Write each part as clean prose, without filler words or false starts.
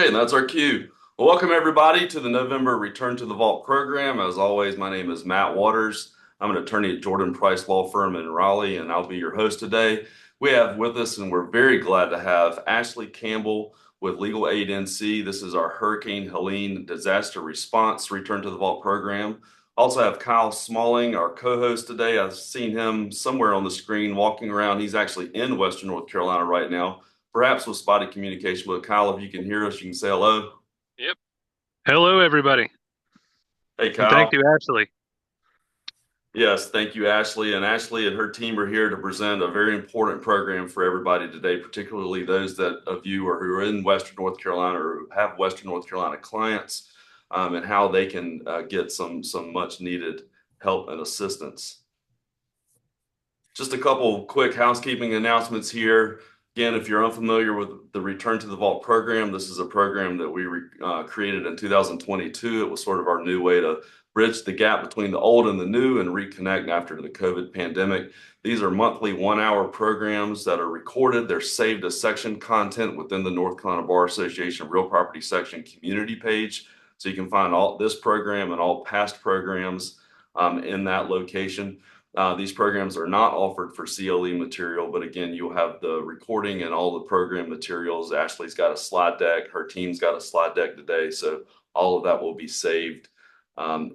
Okay, that's our cue. Well, welcome everybody to the November Return to the Vault program. As always, my name is Matt Waters. I'm an attorney at Jordan Price Law Firm in Raleigh, and I'll be your host today. We have with us, and we're very glad to have Ashley Campbell with Legal Aid NC. This is our Hurricane Helene Disaster Response Return to the Vault program. Also have Kyle Smalling, our co-host today. I've seen him somewhere on the screen walking around. He's actually in Western North Carolina right now, perhaps with spotty communication. But Kyle, if you can hear us, you can say hello. Yep. Hello, everybody, Hey, and thank Kyle. you, Ashley. Yes, thank you, Ashley. And Ashley and her team are here to present a very important program for everybody today, particularly those that of you or who are in Western North Carolina or who have Western North Carolina clients, and how they can get some much needed help and assistance. Just a couple quick housekeeping announcements here. Again, if you're unfamiliar with the Return to the Vault program, this is a program that we created in 2022. It was sort of our new way to bridge the gap between the old and the new and reconnect after the COVID pandemic. These are monthly 1 hour programs that are recorded. They're saved as section content within the North Carolina Bar Association Real Property Section community page. So you can find all this program and all past programs in that location. These programs are not offered for CLE material, but again, you'll have the recording and all the program materials. Ashley's got a slide deck. Her team's got a slide deck today. So all of that will be saved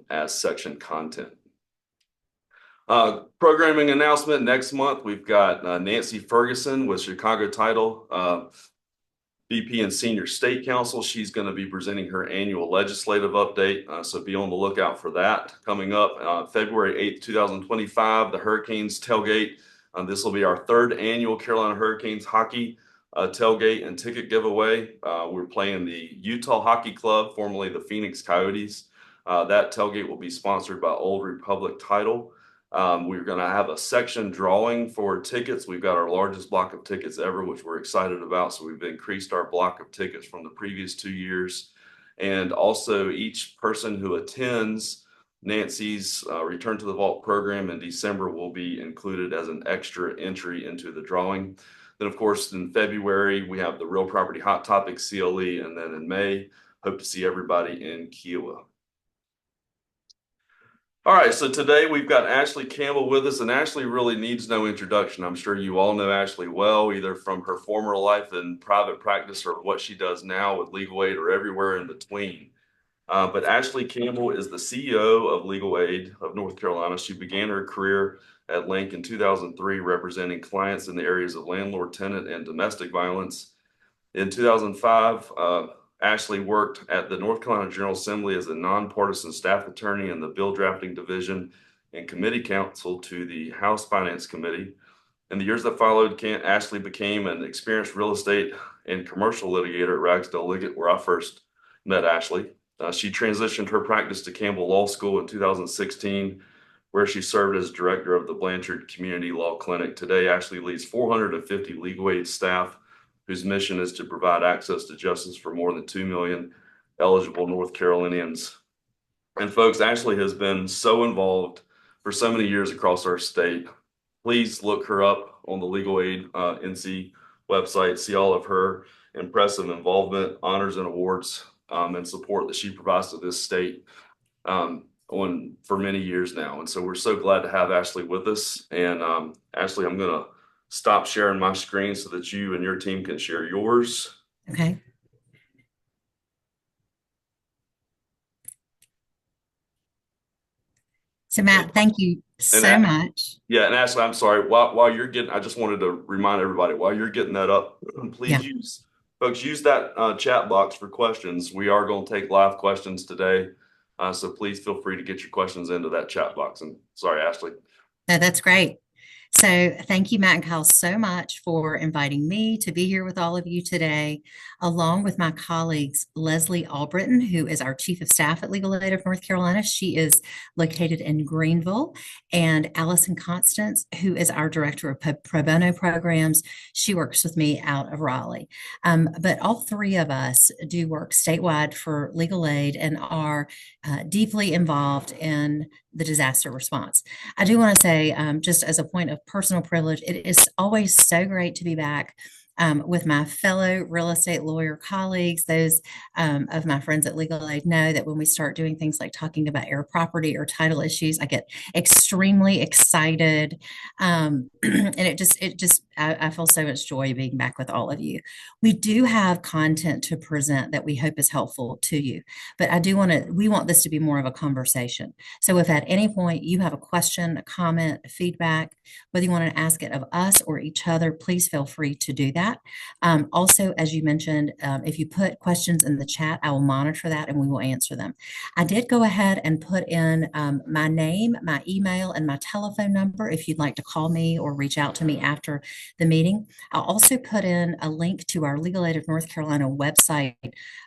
as section content. Programming announcement next month, we've got Nancy Ferguson with Chicago Title, VP and Senior State Counsel. She's going to be presenting her annual legislative update. So be on the lookout for that coming up February 8th, 2025, the Hurricanes tailgate. This will be our third annual Carolina Hurricanes hockey tailgate and ticket giveaway. We're playing the Utah Hockey Club, formerly the Phoenix Coyotes. That tailgate will be sponsored by Old Republic Title. We're going to have a section drawing for tickets. We've got our largest block of tickets ever, which we're excited about. So we've increased our block of tickets from the previous 2 years. And also each person who attends Nancy's Return to the Vault program in December will be included as an extra entry into the drawing. Then, of course, in February, we have the Real Property Hot Topic CLE. And then in May, hope to see everybody in Kiowa. All right, so today we've got Ashley Campbell with us, and Ashley really needs no introduction. I'm sure you all know Ashley well, either from her former life in private practice or what she does now with Legal Aid or everywhere in between. But Ashley Campbell is the CEO of Legal Aid of North Carolina. She began her career at Link in 2003, representing clients in the areas of landlord, tenant, and domestic violence. In 2005, Ashley worked at the North Carolina General Assembly as a nonpartisan staff attorney in the bill drafting division and committee counsel to the House Finance Committee. In the years that followed, Ashley became an experienced real estate and commercial litigator at Ragsdale Liggett, where I first met Ashley. She transitioned her practice to Campbell Law School in 2016, where she served as director of the Blanchard Community Law Clinic. Today, Ashley leads 450 legal aid staff whose mission is to provide access to justice for more than 2 million eligible North Carolinians. And folks, Ashley has been so involved for so many years across our state. Please look her up on the Legal Aid NC website, see all of her impressive involvement, honors, and awards, and support that she provides to this state for many years now. And so we're so glad to have Ashley with us. And Ashley, I'm going to stop sharing my screen so that you and your team can share yours. Okay. So Matt, thank you so much. Yeah, and Ashley, I'm sorry. While you're getting, I just wanted to remind everybody while you're getting that up, please Yeah. use that chat box for questions. We are going to take live questions today, so please feel free to get your questions into that chat box. And sorry, Ashley. No, that's great. So thank you, Matt and Kyle, so much for inviting me to be here with all of you today, along with my colleagues, Leslie Albritton, who is our Chief of Staff at Legal Aid of North Carolina. She is located in Greenville, and Allison Constance, who is our Director of Pro Bono Programs. She works with me out of Raleigh. But all three of us do work statewide for Legal Aid and are deeply involved in the disaster response. I do want to say, just as a point of personal privilege, it is always so great to be back with my fellow real estate lawyer colleagues. Those of my friends at Legal Aid know that when we start doing things like talking about air property or title issues, I get extremely excited. And I feel so much joy being back with all of you. We do have content to present that we hope is helpful to you, but we want this to be more of a conversation. So if at any point you have a question, a comment, a feedback, whether you want to ask it of us or each other, please feel free to do that. Also, as you mentioned, if you put questions in the chat, I will monitor that and we will answer them. I did go ahead and put in my name, my email, and my telephone number if you'd like to call me or reach out to me after the meeting. I'll also put in a link to our Legal Aid of North Carolina website,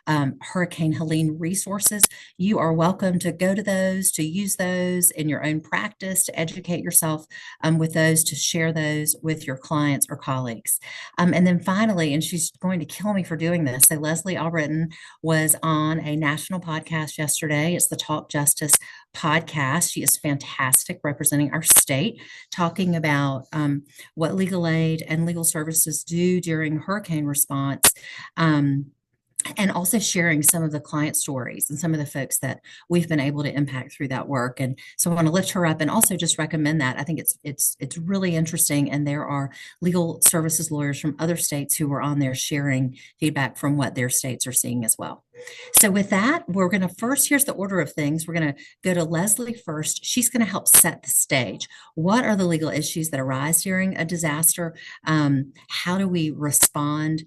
Hurricane Helene resources. You are welcome to go to those, to use those in your own practice, to educate yourself with those, to share those with your clients or colleagues. And then finally, and she's going to kill me for doing this, so Leslie Albritton was on a national podcast yesterday. It's the Talk Justice podcast. She is fantastic, representing our state, talking about what legal aid and legal services do during hurricane response. And also sharing some of the client stories and some of the folks that we've been able to impact through that work. And so I want to lift her up and also just recommend that. I think it's really interesting. And there are legal services lawyers from other states who are on there sharing feedback from what their states are seeing as well. So with that, we're going to here's the order of things. We're going to go to Leslie first. She's going to help set the stage. What are the legal issues that arise during a disaster? How do we respond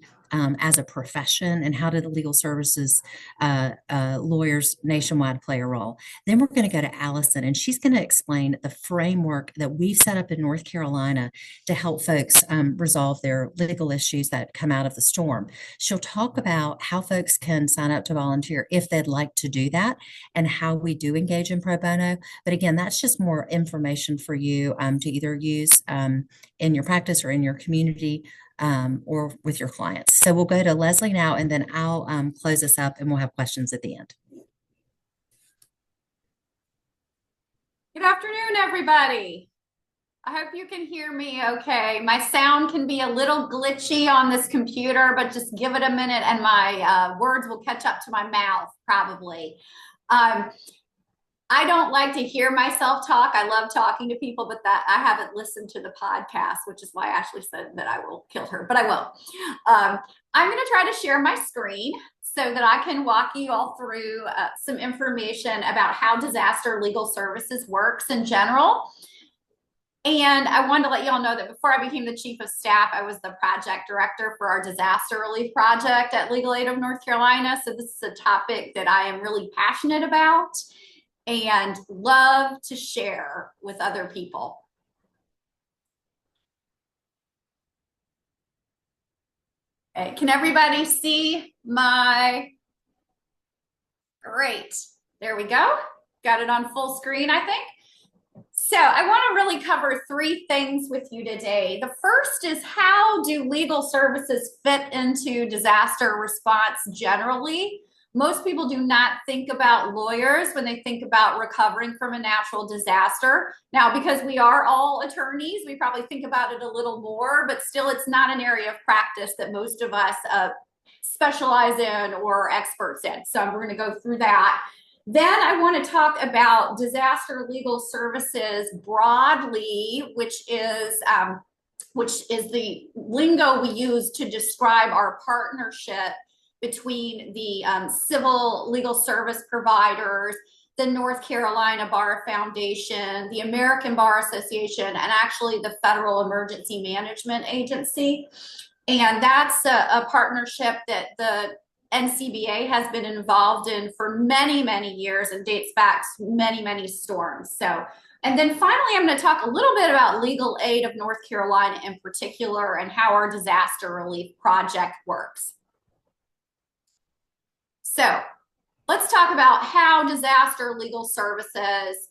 as a profession, and how do the legal services lawyers nationwide play a role? Then we're going to go to Allison, and she's going to explain the framework that we've set up in North Carolina to help folks resolve their legal issues that come out of the storm. She'll talk about how folks can sign up to volunteer if they'd like to do that, and how we do engage in pro bono. But again, that's just more information for you to either use in your practice or in your community or with your clients. So we'll go to Leslie now, and then I'll close us up and we'll have questions at the end. Good afternoon, everybody. I hope you can hear me okay. My sound can be a little glitchy on this computer, but just give it a minute and my words will catch up to my mouth probably. I don't like to hear myself talk. I love talking to people, but that I haven't listened to the podcast, which is why Ashley said that I will kill her, but I won't. I'm going to try to share my screen so that I can walk you all through some information about how disaster legal services works in general. And I wanted to let you all know that before I became the chief of staff, I was the project director for our disaster relief project at Legal Aid of North Carolina. So this is a topic that I am really passionate about and love to share with other people. Okay, can everybody see my? Great, there we go. Got it on full screen, I think. So I want to really cover three things with you today. The first is, how do legal services fit into disaster response generally? Most people do not think about lawyers when they think about recovering from a natural disaster. Now, because we are all attorneys, we probably think about it a little more, but still it's not an area of practice that most of us specialize in or are experts in. So we're going to go through that. Then I want to talk about disaster legal services broadly, which is the lingo we use to describe our partnership between the civil legal service providers, the North Carolina Bar Foundation, the American Bar Association, and actually the Federal Emergency Management Agency. And that's a partnership that the NCBA has been involved in for many, many years and dates back many, many storms. And then finally, I'm going to talk a little bit about Legal Aid of North Carolina in particular and how our disaster relief project works. So let's talk about how disaster legal services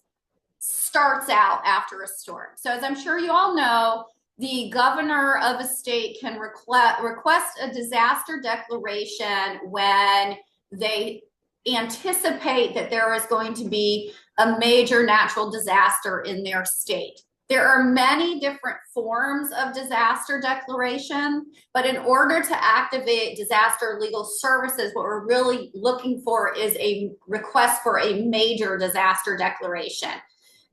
starts out after a storm. So as I'm sure you all know, the governor of a state can request a disaster declaration when they anticipate that there is going to be a major natural disaster in their state. There are many different forms of disaster declaration, but in order to activate disaster legal services, what we're really looking for is a request for a major disaster declaration.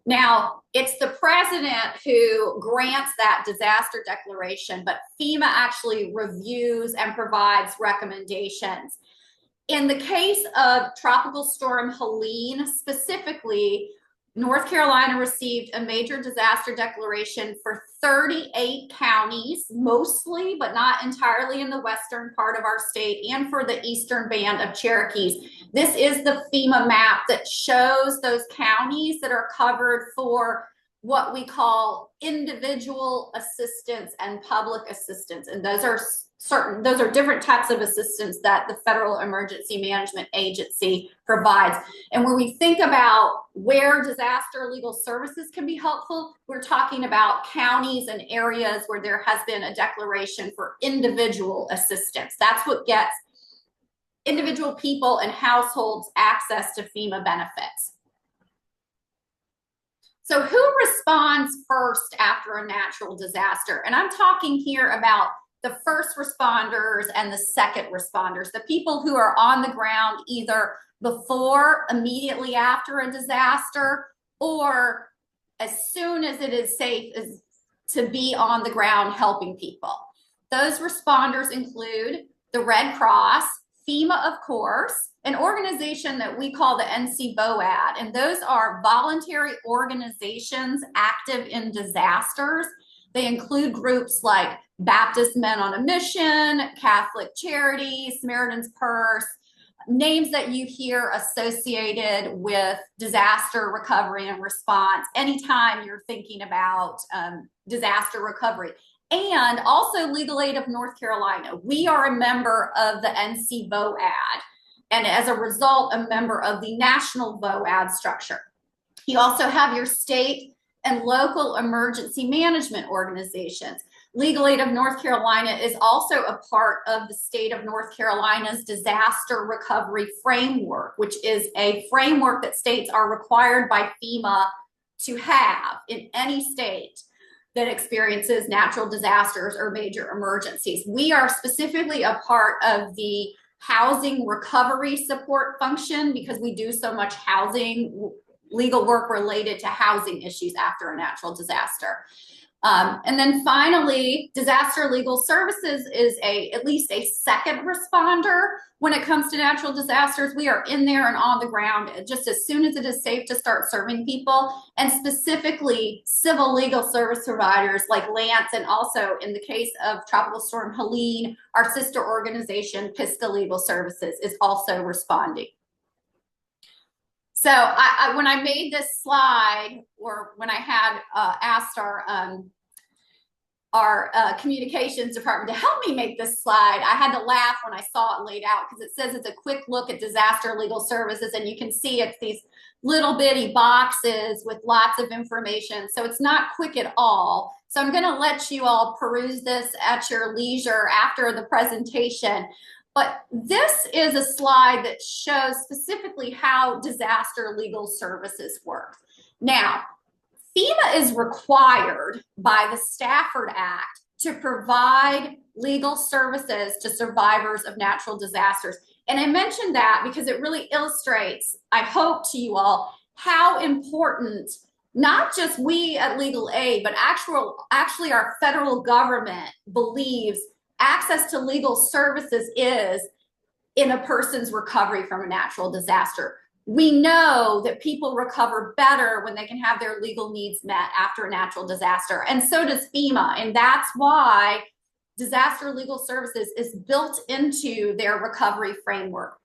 Now, it's the president who grants that disaster declaration, but FEMA actually reviews and provides recommendations. In the case of Tropical Storm Helene specifically, North Carolina received a major disaster declaration for 38 counties, mostly, but not entirely in the western part of our state, and for the eastern band of Cherokees. This is the FEMA map that shows those counties that are covered for what we call individual assistance and public assistance. And those are different types of assistance that the Federal Emergency Management Agency provides. And when we think about where disaster legal services can be helpful, we're talking about counties and areas where there has been a declaration for individual assistance. That's what gets individual people and households access to FEMA benefits. So who responds first after a natural disaster? And I'm talking here about the first responders and the second responders, the people who are on the ground either before, immediately after a disaster, or as soon as it is safe as to be on the ground helping people. Those responders include the Red Cross, FEMA, of course, an organization that we call the NCVOAD, and those are voluntary organizations active in disasters. They include groups like Baptist Men on a Mission, Catholic Charities, Samaritan's Purse, names that you hear associated with disaster recovery and response anytime you're thinking about disaster recovery. And also Legal Aid of North Carolina. We are a member of the NCVOAD, and as a result, a member of the national VOAD structure. You also have your state and local emergency management organizations. Legal Aid of North Carolina is also a part of the state of North Carolina's disaster recovery framework, which is a framework that states are required by FEMA to have in any state that experiences natural disasters or major emergencies. We are specifically a part of the housing recovery support function because we do so much housing legal work related to housing issues after a natural disaster. And then finally, disaster legal services is at least a second responder when it comes to natural disasters. We are in there and on the ground just as soon as it is safe to start serving people, and specifically civil legal service providers like Lance, and also in the case of Tropical Storm Helene, our sister organization, Pisgah Legal Services, is also responding. So when I made this slide, or when I had asked our communications department to help me make this slide, I had to laugh when I saw it laid out because it says it's a quick look at disaster legal services, and you can see it's these little bitty boxes with lots of information. So it's not quick at all. So I'm going to let you all peruse this at your leisure after the presentation. But this is a slide that shows specifically how disaster legal services work. Now, FEMA is required by the Stafford Act to provide legal services to survivors of natural disasters. And I mentioned that because it really illustrates, I hope to you all, how important not just we at Legal Aid, but actually our federal government believes access to legal services is in a person's recovery from a natural disaster. We know that people recover better when they can have their legal needs met after a natural disaster, and so does FEMA. And that's why disaster legal services is built into their recovery framework.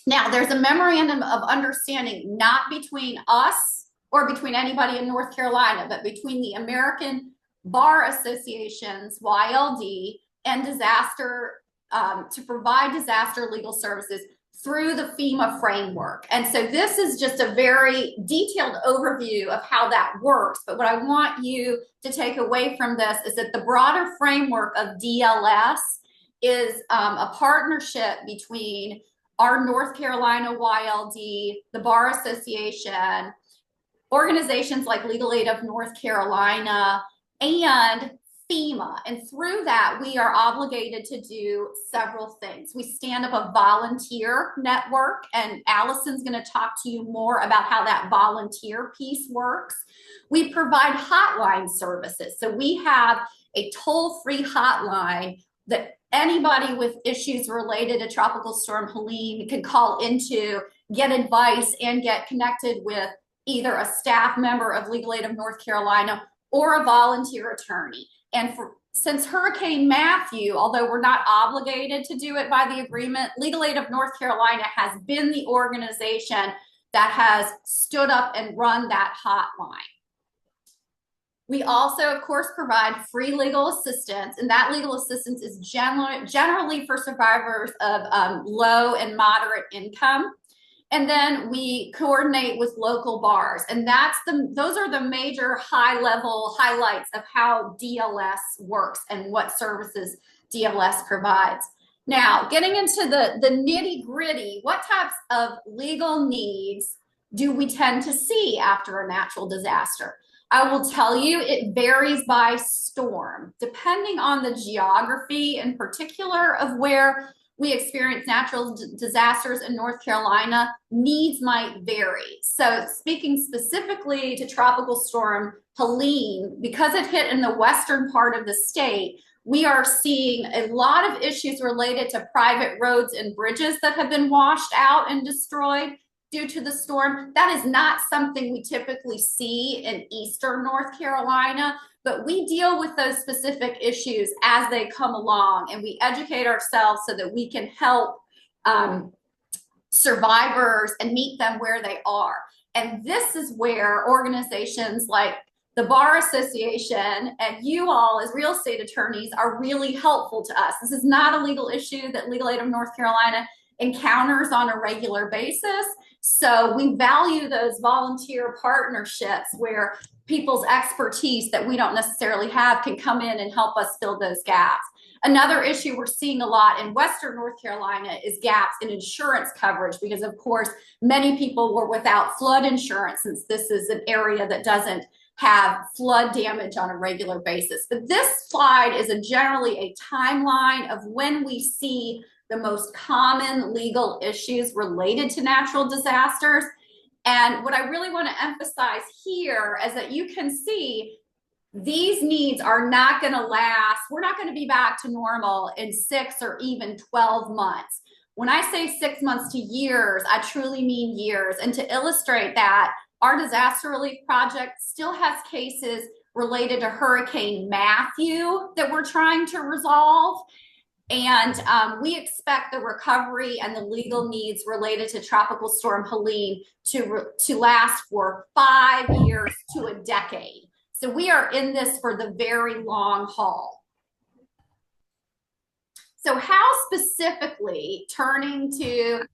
Now, there's a memorandum of understanding not between us or between anybody in North Carolina, but between the American Bar Association's YLD and disaster to provide disaster legal services through the FEMA framework. And so this is just a very detailed overview of how that works. But what I want you to take away from this is that the broader framework of DLS is a partnership between our North Carolina YLD, the Bar Association, organizations like Legal Aid of North Carolina and FEMA. And through that, we are obligated to do several things. We stand up a volunteer network, and Allison's going to talk to you more about how that volunteer piece works. We provide hotline services. So we have a toll-free hotline that anybody with issues related to Tropical Storm Helene can call into, get advice, and get connected with either a staff member of Legal Aid of North Carolina or a volunteer attorney. And since Hurricane Matthew, although we're not obligated to do it by the agreement, Legal Aid of North Carolina has been the organization that has stood up and run that hotline. We also, of course, provide free legal assistance, and that legal assistance is generally for survivors of low and moderate income. And then we coordinate with local bars, and those are the major high-level highlights of how DLS works and what services DLS provides. Now, getting into the nitty-gritty, what types of legal needs do we tend to see after a natural disaster? I will tell you, it varies by storm. Depending on the geography in particular of where we experience natural disasters in North Carolina, needs might vary. So speaking specifically to Tropical Storm Helene, because it hit in the western part of the state, we are seeing a lot of issues related to private roads and bridges that have been washed out and destroyed due to the storm. That is not something we typically see in eastern North Carolina, but we deal with those specific issues as they come along, and we educate ourselves so that we can help survivors and meet them where they are. And this is where organizations like the Bar Association and you all as real estate attorneys are really helpful to us. This is not a legal issue that Legal Aid of North Carolina encounters on a regular basis. So we value those volunteer partnerships where people's expertise that we don't necessarily have can come in and help us fill those gaps. Another issue we're seeing a lot in Western North Carolina is gaps in insurance coverage, because of course, many people were without flood insurance, since this is an area that doesn't have flood damage on a regular basis. But this slide is generally a timeline of when we see the most common legal issues related to natural disasters. And what I really want to emphasize here is that you can see these needs are not going to last. We're not going to be back to normal in 6 or even 12 months. When I say 6 months to years, I truly mean years. And to illustrate that, our disaster relief project still has cases related to Hurricane Matthew that we're trying to resolve. And we expect the recovery and the legal needs related to Tropical Storm Helene to last for 5 years to a decade. So we are in this for the very long haul. So how specifically, turning to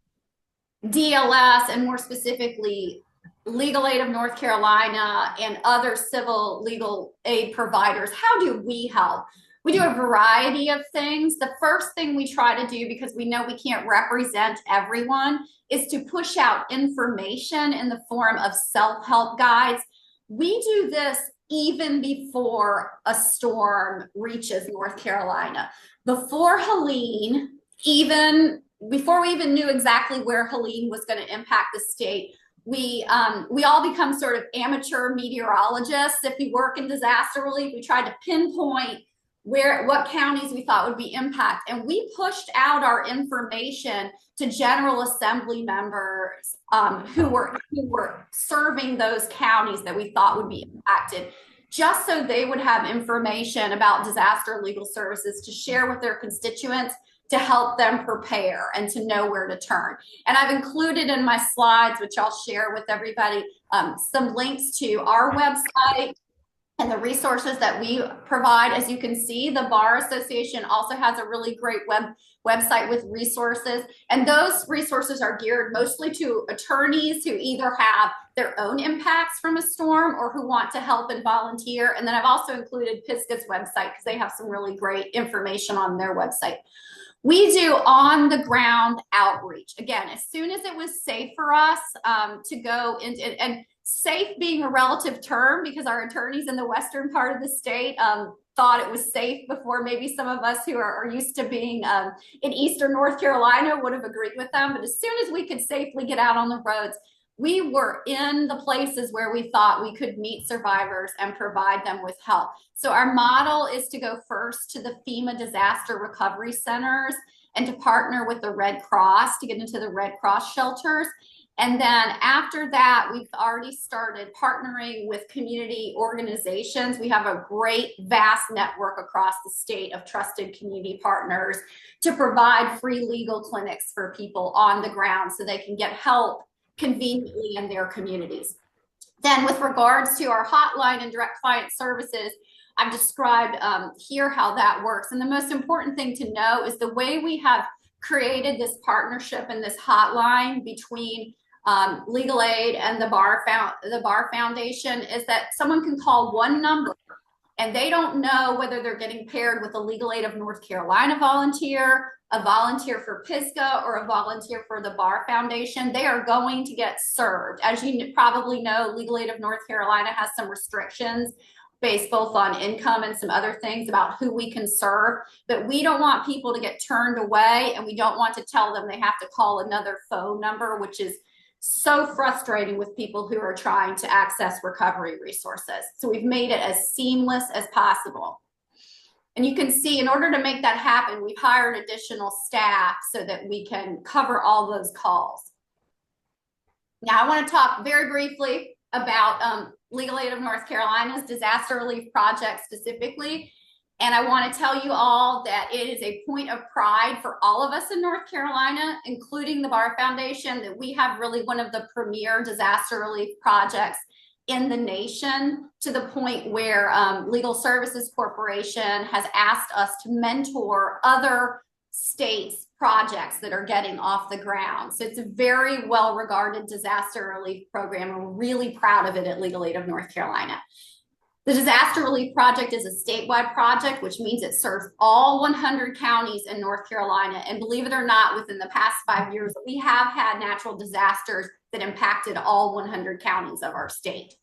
DLS and more specifically Legal Aid of North Carolina and other civil legal aid providers, how do we help? We do a variety of things. The first thing we try to do, because we know we can't represent everyone, is to push out information in the form of self-help guides. We do this even before a storm reaches North Carolina. Before Helene, even before we even knew exactly where Helene was going to impact the state, we all become sort of amateur meteorologists. If we work in disaster relief, we try to pinpoint what counties we thought would be impacted. And we pushed out our information to General Assembly members who were serving those counties that we thought would be impacted, just so they would have information about disaster legal services to share with their constituents to help them prepare and to know where to turn. And I've included in my slides, which I'll share with everybody, some links to our website and the resources that we provide. As you can see, the Bar Association also has a really great website with resources. And those resources are geared mostly to attorneys who either have their own impacts from a storm or who want to help and volunteer. And then I've also included PISCA's website because they have some really great information on their website. We do on the ground outreach. Again, as soon as it was safe for us to go into, and Safe being a relative term because our attorneys in the western part of the state thought it was safe before maybe some of us who are used to being in eastern North Carolina would have agreed with them. But as soon as we could safely get out on the roads, we were in the places where we thought we could meet survivors and provide them with help. So our model is to go first to the FEMA disaster recovery centers and to partner with the Red Cross to get into the Red Cross shelters. And then after that, we've already started partnering with community organizations. We have a great, vast network across the state of trusted community partners to provide free legal clinics for people on the ground so they can get help conveniently in their communities. Then with regards to our hotline and direct client services, I've described here how that works. And the most important thing to know is the way we have created this partnership and this hotline between Legal Aid and the Bar Foundation is that someone can call one number and they don't know whether they're getting paired with a Legal Aid of North Carolina volunteer, a volunteer for PISCA, or a volunteer for the Bar Foundation. They are going to get served. As you probably know, Legal Aid of North Carolina has some restrictions based both on income and some other things about who we can serve, but we don't want people to get turned away, and we don't want to tell them they have to call another phone number, which is so frustrating with people who are trying to access recovery resources. So we've made it as seamless as possible. And you can see in order to make that happen, we've hired additional staff so that we can cover all those calls. Now I want to talk very briefly about Legal Aid of North Carolina's disaster relief project specifically. And I want to tell you all that it is a point of pride for all of us in North Carolina, including the Bar Foundation, that we have really one of the premier disaster relief projects in the nation, to the point where Legal Services Corporation has asked us to mentor other states' projects that are getting off the ground. So it's a very well-regarded disaster relief program, and we're really proud of it at Legal Aid of North Carolina. The Disaster Relief Project is a statewide project, which means it serves all 100 counties in North Carolina. And believe it or not, within the past 5 years, we have had natural disasters that impacted all 100 counties of our state.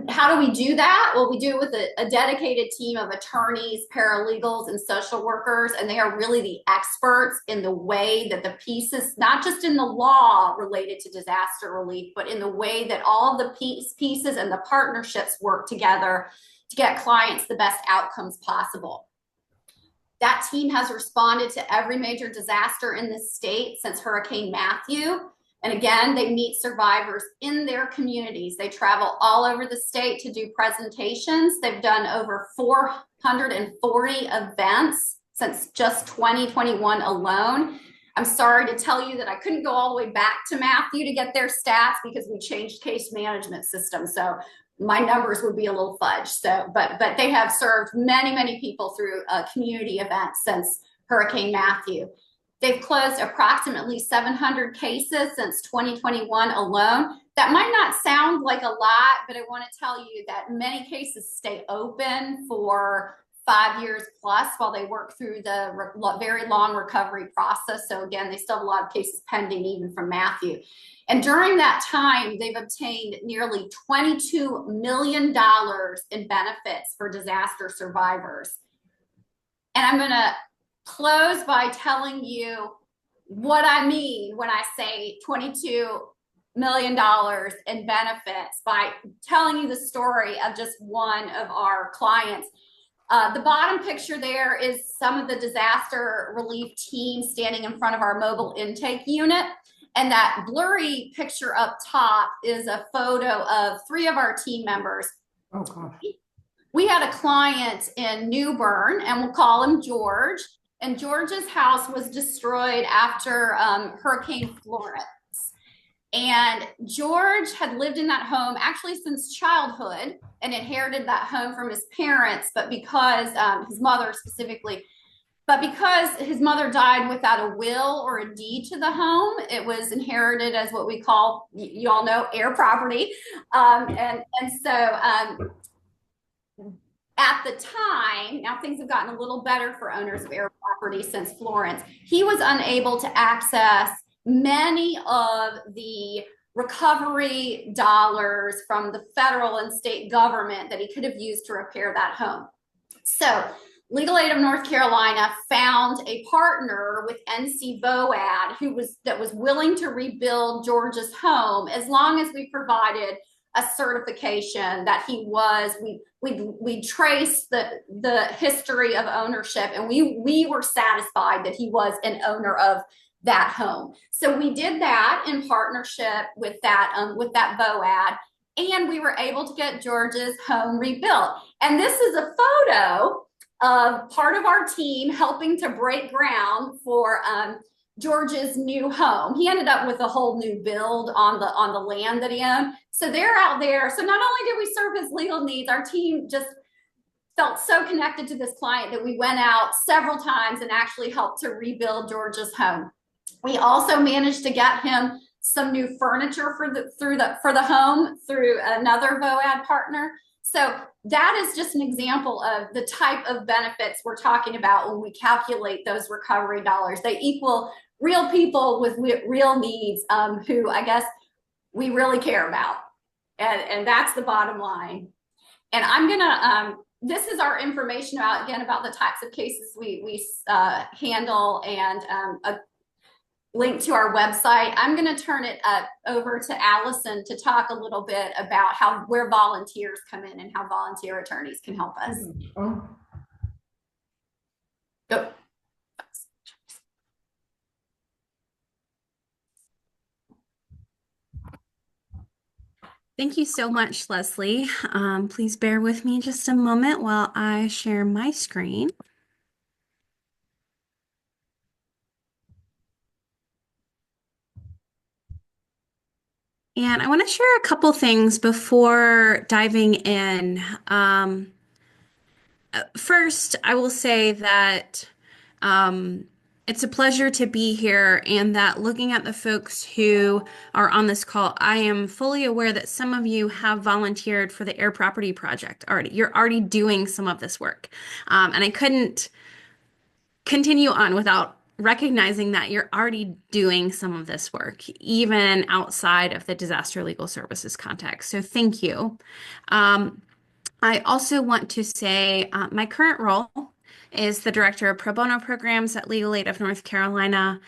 How do we do that? Well, we do it with a dedicated team of attorneys, paralegals, and social workers, and they are really the experts in the way that the pieces, not just in the law related to disaster relief, but in the way that all the pieces and the partnerships work together to get clients the best outcomes possible. That team has responded to every major disaster in the state since Hurricane Matthew. And again, they meet survivors in their communities. They travel all over the state to do presentations. They've done over 440 events since just 2021 alone. I'm sorry to tell you that I couldn't go all the way back to Matthew to get their stats because we changed case management systems. So my numbers would be a little fudged. So, but they have served many, many people through community events since Hurricane Matthew. They've closed approximately 700 cases since 2021 alone. That might not sound like a lot, but I want to tell you that many cases stay open for 5 years plus while they work through the very long recovery process. So again, they still have a lot of cases pending even from Matthew. And during that time, they've obtained nearly $22 million in benefits for disaster survivors. And I'm going to close by telling you what I mean when I say $22 million in benefits, by telling you the story of just one of our clients. The bottom picture there is some of the disaster relief team standing in front of our mobile intake unit. And that blurry picture up top is a photo of 3 of our team members. Oh, gosh. We had a client in New Bern, and we'll call him George. And George's house was destroyed after Hurricane Florence. And George had lived in that home actually since childhood and inherited that home from his parents, but because his mother specifically, but because his mother died without a will or a deed to the home, it was inherited as what we call, you all know, heir property. And so at the time, now things have gotten a little better for owners of heir property since Florence, he was unable to access many of the recovery dollars from the federal and state government that he could have used to repair that home. So Legal Aid of North Carolina found a partner with NC VOAD that was willing to rebuild George's home as long as we provided a certification that he was. We traced the history of ownership, and we were satisfied that he was an owner of that home. So we did that in partnership with that VOAD, and we were able to get George's home rebuilt. And this is a photo of part of our team helping to break ground for George's new home. He ended up with a whole new build on the land that he owned. So they're out there. So not only did we serve his legal needs, our team just felt so connected to this client that we went out several times and actually helped to rebuild George's home. We also managed to get him some new furniture for the home through another VOAD partner. So that is just an example of the type of benefits we're talking about when we calculate those recovery dollars. They equal real people with real needs, who I guess we really care about. And that's the bottom line. And I'm gonna, this is our information about the types of cases we handle, and a link to our website. I'm going to turn it over to Allison to talk a little bit about where volunteers come in and how volunteer attorneys can help us. Go. Thank you so much, Leslie. Please bear with me just a moment while I share my screen. And I want to share a couple things before diving in. First, I will say that it's a pleasure to be here, and that looking at the folks who are on this call, I am fully aware that some of you have volunteered for the Air Property Project already. You're already doing some of this work. And I couldn't continue on without recognizing that you're already doing some of this work, even outside of the disaster legal services context. So thank you. I also want to say my current role is the Director of Pro Bono Programs at Legal Aid of North Carolina.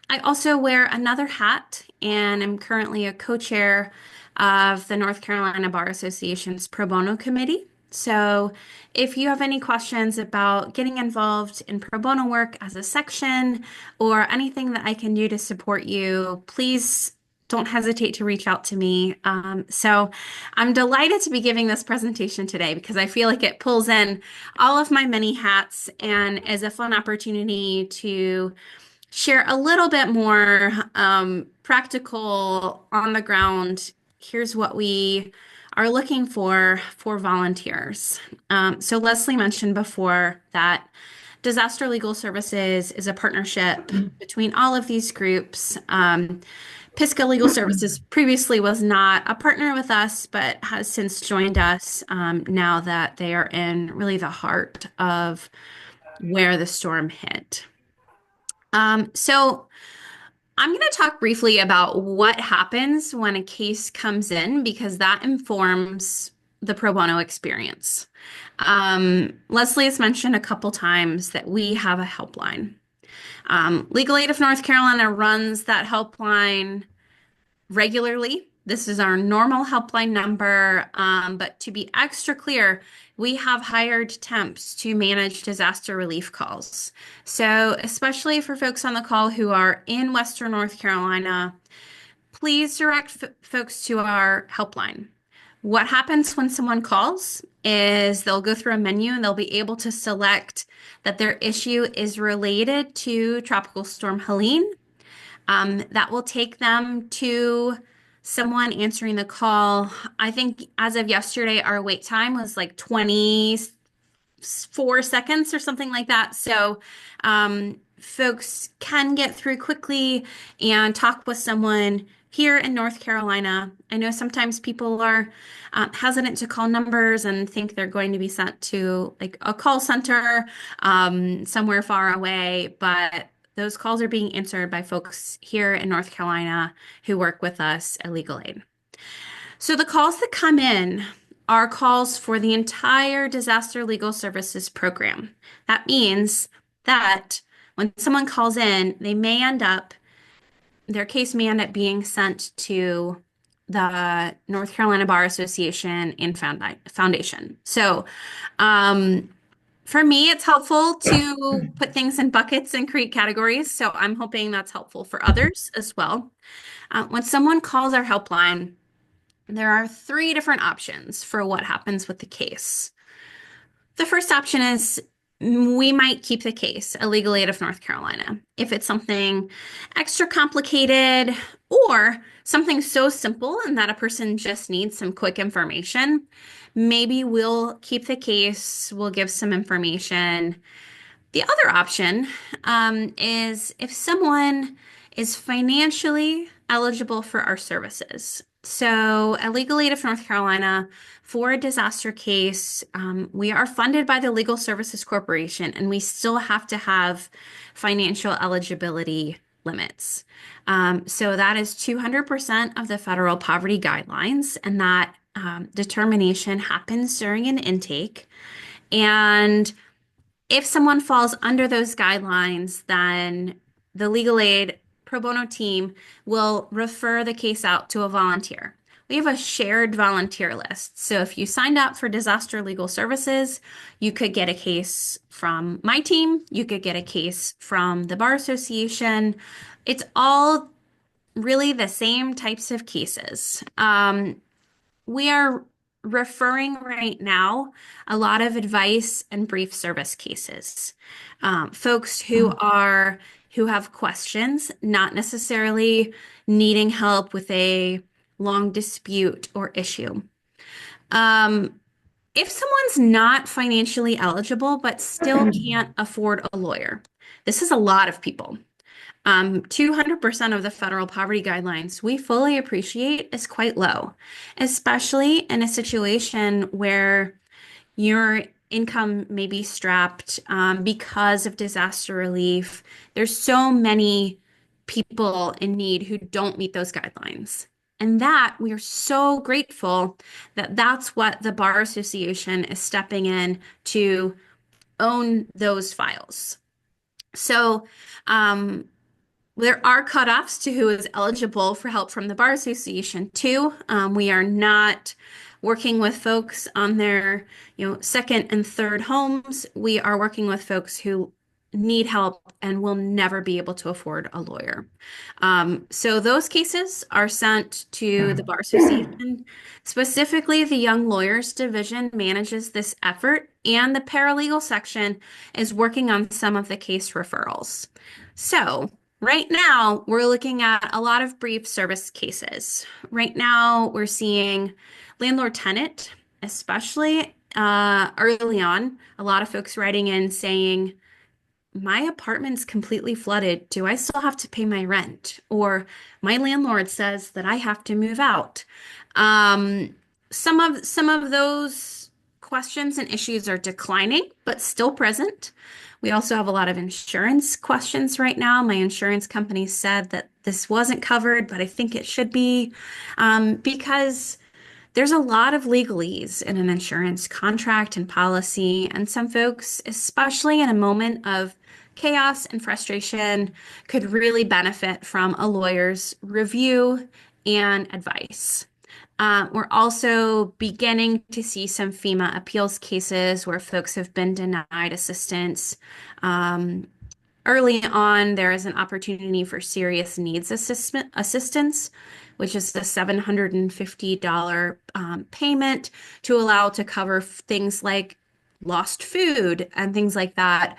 I also wear another hat, and I'm currently a co-chair of the North Carolina Bar Association's Pro Bono Committee. So if you have any questions about getting involved in pro bono work as a section or anything that I can do to support you, please don't hesitate to reach out to me. So I'm delighted to be giving this presentation today because I feel like it pulls in all of my many hats and is a fun opportunity to share a little bit more practical, on the ground. Here's what we are looking for volunteers. So Leslie mentioned before that Disaster Legal Services is a partnership between all of these groups. Pisgah Legal Services previously was not a partner with us, but has since joined us now that they are in really the heart of where the storm hit. So I'm going to talk briefly about what happens when a case comes in, because that informs the pro bono experience. Leslie has mentioned a couple times that we have a helpline. Legal Aid of North Carolina runs that helpline regularly. This is our normal helpline number, but to be extra clear, we have hired temps to manage disaster relief calls. So especially for folks on the call who are in Western North Carolina, please direct folks to our helpline. What happens when someone calls is they'll go through a menu and they'll be able to select that their issue is related to Tropical Storm Helene. That will take them to someone answering the call. I think as of yesterday, our wait time was like 24 seconds or something like that. So folks can get through quickly and talk with someone here in North Carolina. I know sometimes people are hesitant to call numbers and think they're going to be sent to like a call center somewhere far away, but those calls are being answered by folks here in North Carolina who work with us at Legal Aid. So the calls that come in are calls for the entire disaster legal services program. That means that when someone calls in, their case may end up being sent to the North Carolina Bar Association and Foundation. So, for me, it's helpful to put things in buckets and create categories. So I'm hoping that's helpful for others as well. When someone calls our helpline, there are 3 different options for what happens with the case. The first option is we might keep the case at Legal Aid of North Carolina. If it's something extra complicated or something so simple and that a person just needs some quick information, maybe we'll keep the case, we'll give some information. The other option is if someone is financially eligible for our services. So at Legal Aid of North Carolina, for a disaster case, we are funded by the Legal Services Corporation, and we still have to have financial eligibility limits. So that is 200% of the federal poverty guidelines, and that determination happens during an intake. And if someone falls under those guidelines, then the Legal Aid pro bono team will refer the case out to a volunteer. We have a shared volunteer list. So if you signed up for disaster legal services, you could get a case from my team, you could get a case from the Bar Association. It's all really the same types of cases. We are referring right now a lot of advice and brief service cases. Folks who have questions, not necessarily needing help with a long dispute or issue. If someone's not financially eligible but still can't afford a lawyer, this is a lot of people. 200% of the federal poverty guidelines we fully appreciate is quite low, especially in a situation where your income may be strapped because of disaster relief. There's so many people in need who don't meet those guidelines. And that we are so grateful that that's what the Bar Association is stepping in to own those files. So, there are cutoffs to who is eligible for help from the Bar Association too. We are not working with folks on their, second and third homes. We are working with folks who need help and will never be able to afford a lawyer. So those cases are sent to the Bar Association. Specifically, the Young Lawyers Division manages this effort, and the paralegal section is working on some of the case referrals. So right now, we're looking at a lot of brief service cases. Right now, we're seeing landlord-tenant, especially early on, a lot of folks writing in saying, my apartment's completely flooded. Do I still have to pay my rent? Or my landlord says that I have to move out. Some of those questions and issues are declining, but still present. We also have a lot of insurance questions right now. My insurance company said that this wasn't covered, but I think it should be, because there's a lot of legalese in an insurance contract and policy, and some folks, especially in a moment of chaos and frustration, could really benefit from a lawyer's review and advice. We're also beginning to see some FEMA appeals cases where folks have been denied assistance. Early on, there is an opportunity for serious needs assistance, which is the $750 payment to allow to cover things like lost food and things like that.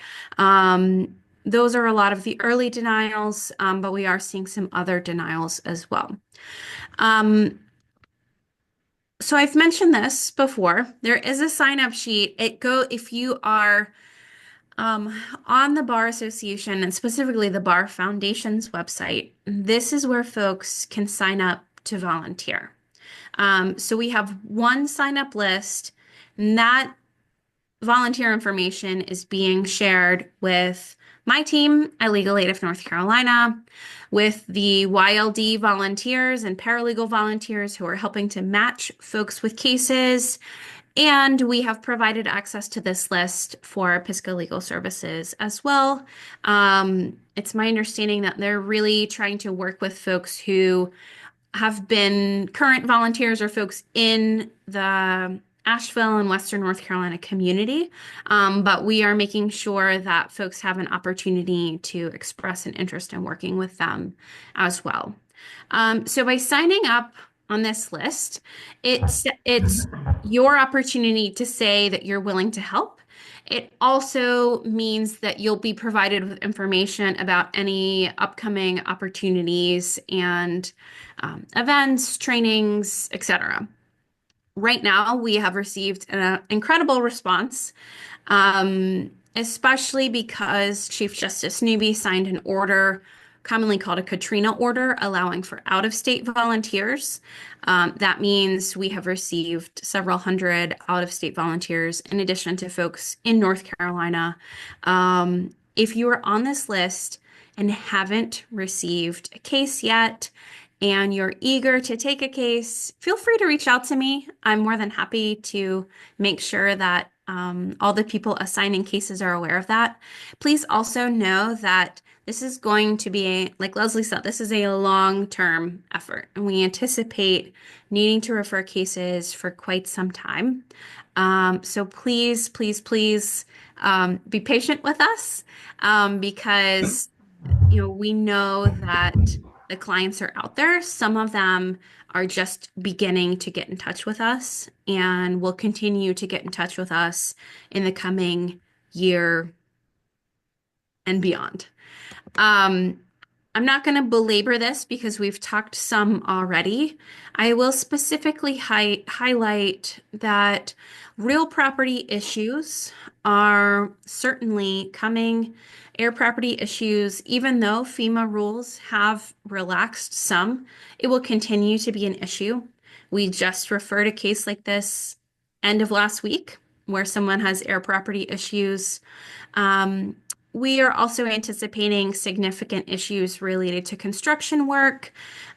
Those are a lot of the early denials, but we are seeing some other denials as well. So I've mentioned this before. There is a sign-up sheet. If you are on the Bar Association and specifically the Bar Foundation's website, this is where folks can sign up to volunteer. So we have one sign-up list, and that volunteer information is being shared with my team at Legal Aid of North Carolina, with the YLD volunteers and paralegal volunteers who are helping to match folks with cases. And we have provided access to this list for Pisgah Legal Services as well. It's my understanding that they're really trying to work with folks who have been current volunteers or folks in the Asheville and Western North Carolina community. But we are making sure that folks have an opportunity to express an interest in working with them as well. So by signing up on this list, it's your opportunity to say that you're willing to help. It also means that you'll be provided with information about any upcoming opportunities and events, trainings, etc. Right now, we have received an incredible response, especially because Chief Justice Newby signed an order, commonly called a Katrina order, allowing for out-of-state volunteers. That means we have received several hundred out-of-state volunteers in addition to folks in North Carolina. If you are on this list and haven't received a case yet, and you're eager to take a case, feel free to reach out to me. I'm more than happy to make sure that all the people assigning cases are aware of that. Please also know that this is going to be, like Leslie said, this is a long-term effort, and we anticipate needing to refer cases for quite some time. So please, please, please be patient with us because we know that the clients are out there. Some of them are just beginning to get in touch with us and will continue to get in touch with us in the coming year and beyond. I'm not going to belabor this because we've talked some already. I will specifically highlight that real property issues are certainly coming. Air property issues, even though FEMA rules have relaxed some, it will continue to be an issue. We just referred a case like this end of last week where someone has air property issues. We are also anticipating significant issues related to construction work.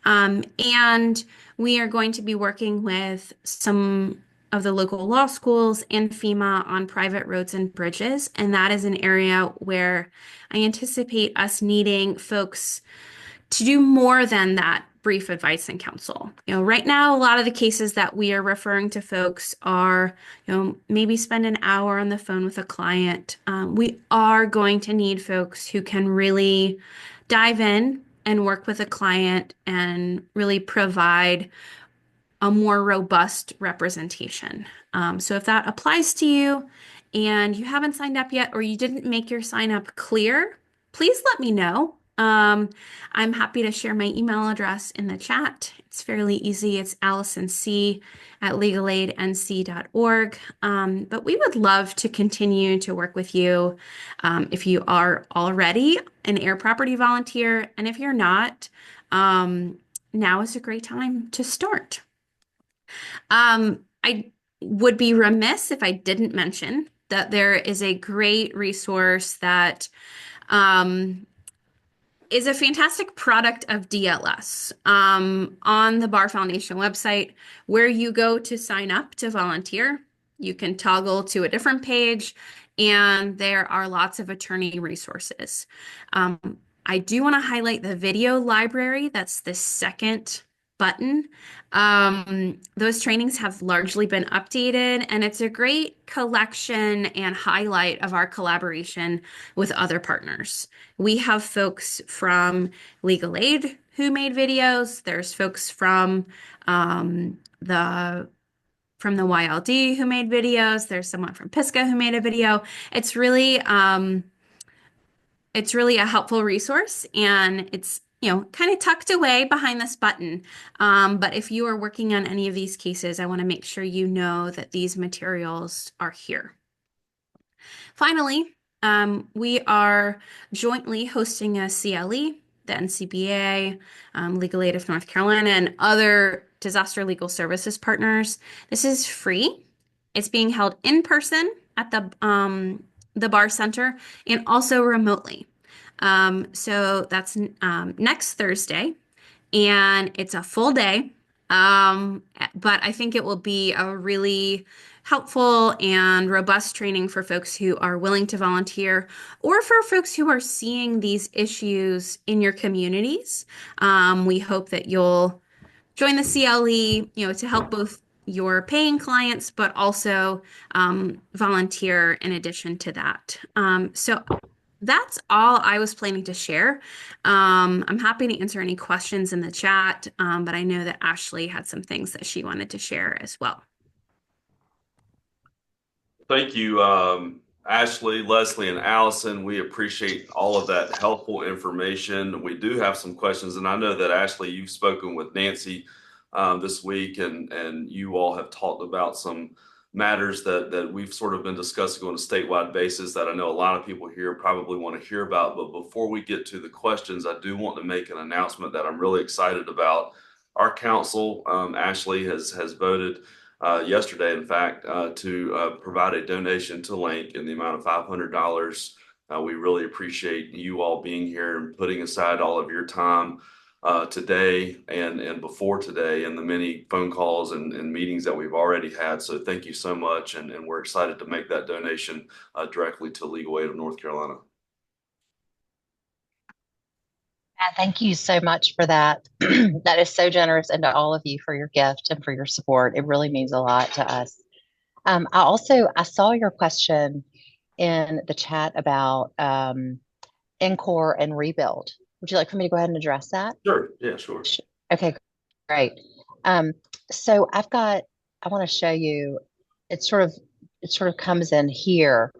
And we are going to be working with some of the local law schools and FEMA on private roads and bridges. And that is an area where I anticipate us needing folks to do more than that brief advice and counsel. Right now, a lot of the cases that we are referring to folks are, maybe spend an hour on the phone with a client. We are going to need folks who can really dive in and work with a client and really provide a more robust representation. So if that applies to you and you haven't signed up yet or you didn't make your sign up clear, please let me know. I'm happy to share my email address in the chat. It's fairly easy. It's allisonc@legalaidnc.org. But we would love to continue to work with you if you are already an air property volunteer. And if you're not, now is a great time to start. I would be remiss if I didn't mention that there is a great resource that is a fantastic product of DLS on the Bar Foundation website where you go to sign up to volunteer. You can toggle to a different page and there are lots of attorney resources. I do want to highlight the video library. That's the second button. Those trainings have largely been updated, and it's a great collection and highlight of our collaboration with other partners. We have folks from Legal Aid who made videos. There's folks from the YLD who made videos. There's someone from Pisgah who made a video. It's really a helpful resource, and it's kind of tucked away behind this button. But if you are working on any of these cases, I want to make sure you know that these materials are here. Finally, we are jointly hosting a CLE, the NCBA, Legal Aid of North Carolina, and other disaster legal services partners. This is free. It's being held in person at the Bar Center and also remotely. So that's next Thursday, and it's a full day. But I think it will be a really helpful and robust training for folks who are willing to volunteer or for folks who are seeing these issues in your communities. We hope that you'll join the CLE, to help both your paying clients, but also volunteer in addition to that. So that's all I was planning to share. I'm happy to answer any questions in the chat, but I know that Ashley had some things that she wanted to share as well. Thank you, Ashley, Leslie, and Allison. We appreciate all of that helpful information. We do have some questions, and I know that Ashley, you've spoken with Nancy this week, and you all have talked about some matters that we've sort of been discussing on a statewide basis that I know a lot of people here probably want to hear about. But before we get to the questions, I do want to make an announcement that I'm really excited about. Our council, Ashley, has voted yesterday, in fact, to provide a donation to Link in the amount of $500. We really appreciate you all being here and putting aside all of your time today and before today, and the many phone calls and meetings that we've already had. So thank you so much, and we're excited to make that donation directly to Legal Aid of North Carolina. Thank you so much for that. That is so generous, and to all of you for your gift and for your support. It really means a lot to us. I saw your question in the chat about NCORE and rebuild. Would you like for me to go ahead and address that? Sure. Yeah, sure. Okay, great. So I want to show you, it sort of comes in here.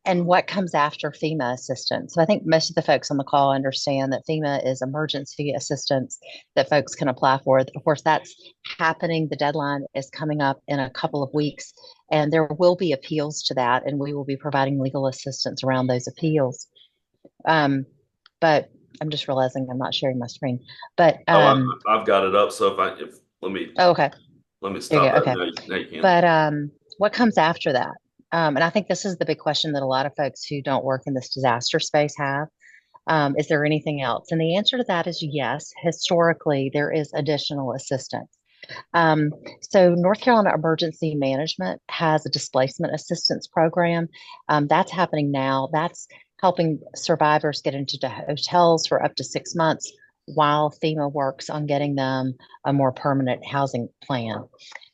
And what comes after FEMA assistance. So I think most of the folks on the call understand that FEMA is emergency assistance that folks can apply for. Of course, that's happening. The deadline is coming up in a couple of weeks, and there will be appeals to that, and we will be providing legal assistance around those appeals. But I'm just realizing I'm not sharing my screen. But I've got it up. So let me stop that. Okay. Now you can. But what comes after that? And I think this is the big question that a lot of folks who don't work in this disaster space have. Is there anything else? And the answer to that is yes. Historically, there is additional assistance. So North Carolina Emergency Management has a displacement assistance program. That's happening now. That's helping survivors get into hotels for up to 6 months while FEMA works on getting them a more permanent housing plan.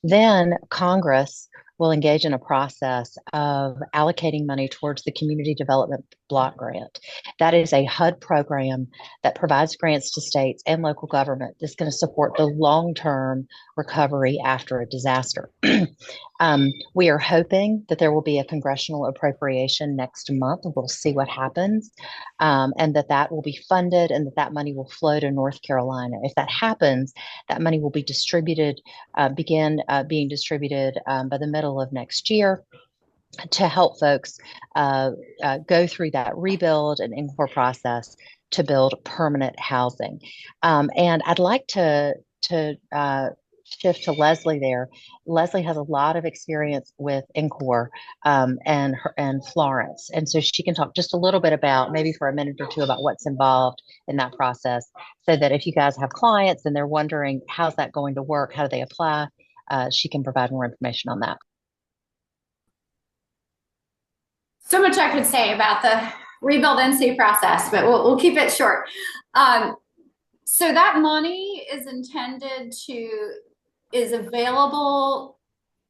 Then Congress will engage in a process of allocating money towards the Community Development Block Grant. That is a HUD program that provides grants to states and local government that's going to support the long-term recovery after a disaster. We are hoping that there will be a congressional appropriation next month. We'll see what happens, and that will be funded, and that money will flow to North Carolina. If that happens, that money will be distributed, begin being distributed by the middle of next year to help folks go through that rebuild and NCORE process to build permanent housing. And I'd like to shift to Leslie there. Leslie has a lot of experience with NCORE and Florence. And so she can talk just a little bit about, maybe for a minute or two, about what's involved in that process, so that if you guys have clients and they're wondering, how's that going to work? How do they apply? She can provide more information on that. So much I could say about the rebuild NC process, but we'll keep it short. So that money is available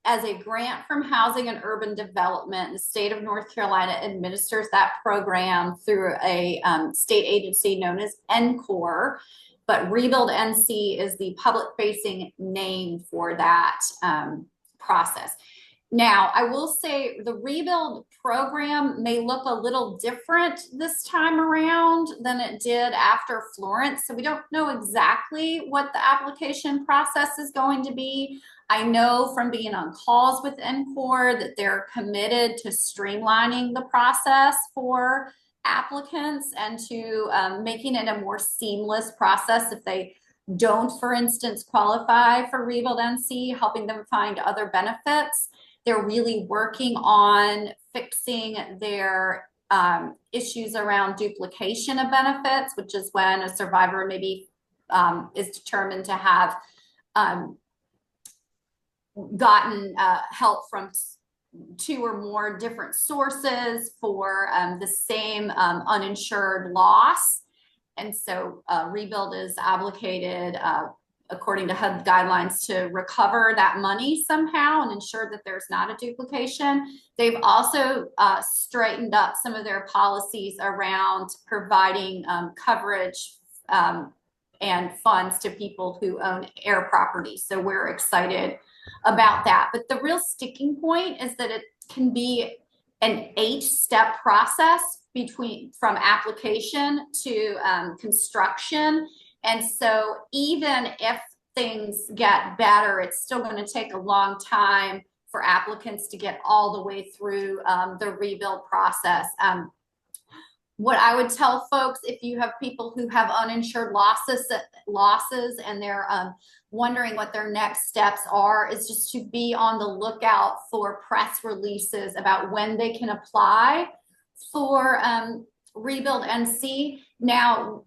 as a grant from Housing and Urban Development. The state of North Carolina administers that program through a state agency known as NCORE, but Rebuild NC is the public-facing name for that process. Now, I will say the rebuild program may look a little different this time around than it did after Florence. So we don't know exactly what the application process is going to be. I know from being on calls with NCORE that they're committed to streamlining the process for applicants and to making it a more seamless process if they don't, for instance, qualify for Rebuild NC, helping them find other benefits. They're really working on fixing their issues around duplication of benefits, which is when a survivor maybe is determined to have gotten help from two or more different sources for the same uninsured loss. And so Rebuild is obligated, according to HUD guidelines, to recover that money somehow and ensure that there's not a duplication. They've also straightened up some of their policies around providing coverage and funds to people who own air properties. So we're excited about that. But the real sticking point is that it can be an 8-step process from application to construction. And so even if things get better, it's still going to take a long time for applicants to get all the way through the rebuild process. What I would tell folks, if you have people who have uninsured losses and they're wondering what their next steps are, is just to be on the lookout for press releases about when they can apply for Rebuild NC. Now,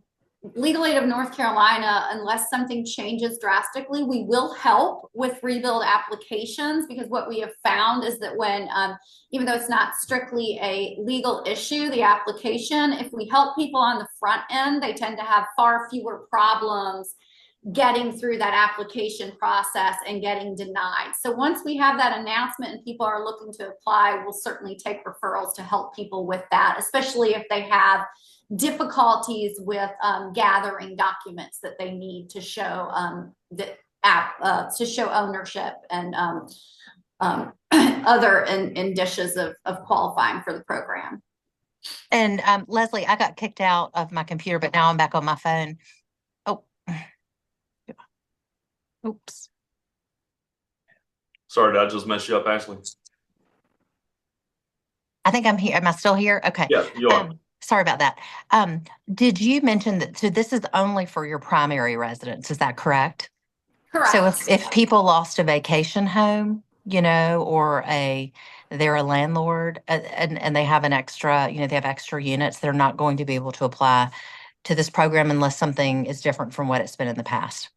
Legal Aid of North Carolina, unless something changes drastically, we will help with rebuild applications, because what we have found is that when, even though it's not strictly a legal issue, the application, if we help people on the front end, they tend to have far fewer problems getting through that application process and getting denied. So once we have that announcement and people are looking to apply, we'll certainly take referrals to help people with that, especially if they have difficulties with gathering documents that they need to show to show ownership and other indicias of qualifying for the program. And Leslie, I got kicked out of my computer, but now I'm back on my phone. Oh, oops. Sorry, did I just mess you up, Ashley? I think I'm here. Am I still here? Okay. Yeah, you are. Sorry about that. Did you mention that, so this is only for your primary residence, is that correct? Correct. So if people lost a vacation home, or they're a landlord and they have an extra, they have extra units, they're not going to be able to apply to this program unless something is different from what it's been in the past.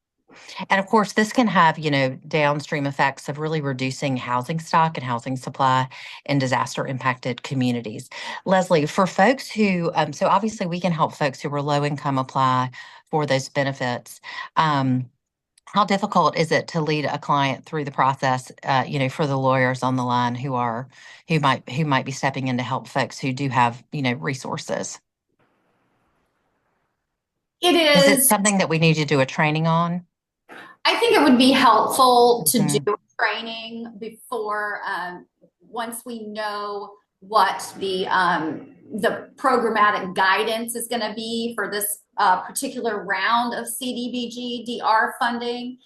And of course, this can have, downstream effects of really reducing housing stock and housing supply in disaster impacted communities. Leslie, for folks who, so obviously we can help folks who are low income apply for those benefits. How difficult is it to lead a client through the process, for the lawyers on the line who might be stepping in to help folks who do have, resources? It Is it is something that we need to do a training on? I think it would be helpful to do training before, once we know what the programmatic guidance is going to be for this particular round of CDBG DR funding.